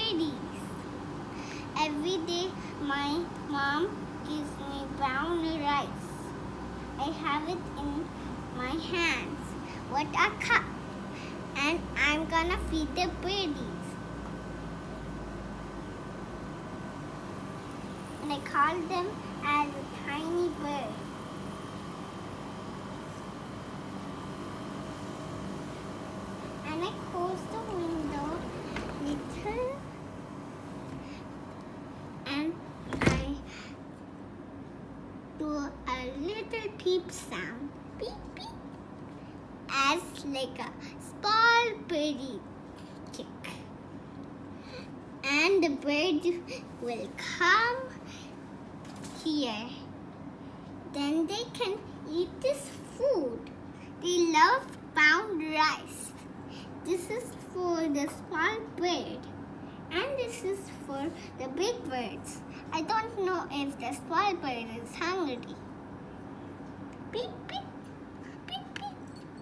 berries. Every day my mom gives me brown rice. I have it in my hands with a cup, and I'm gonna feed the berries. And I call them as a tiny bird. And I close the window little, and I do a little peep sound, beep beep, as like a small birdie chick. And the bird will come here. Then they can eat this food. They love brown rice. This is for the small bird, and this is for the big birds. I don't know if the small bird is hungry. Beep, beep, beep, beep, beep,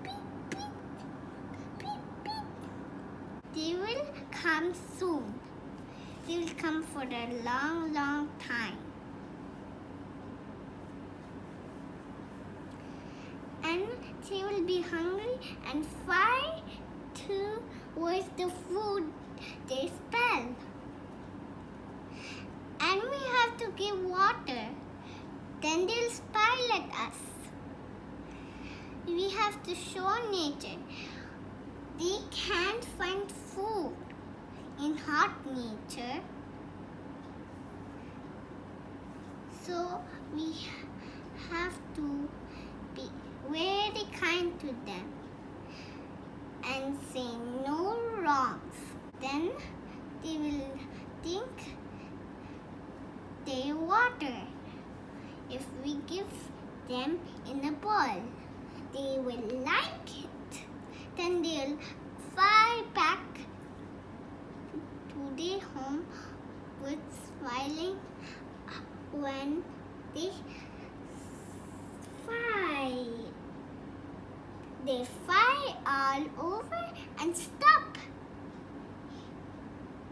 beep, beep, beep. They will come soon. They will come for a long, long time. And they will be hungry and fly towards the food they smell. And we have to give water. Then they'll smile at us. We have to show nature they can't find food in hot nature. So we have to be very kind to them and say no wrongs. Then they will think they water. If we give them in a bowl, they will like it. Then they'll fly back to their home with smiling when they fly. They fly all over and stop.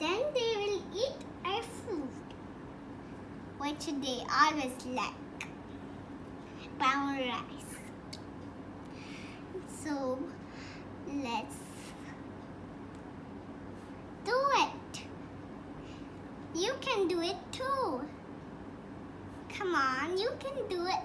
Then they will eat our food, which they always like, brown rice. So let's do it. You can do it too. Come on, you can do it.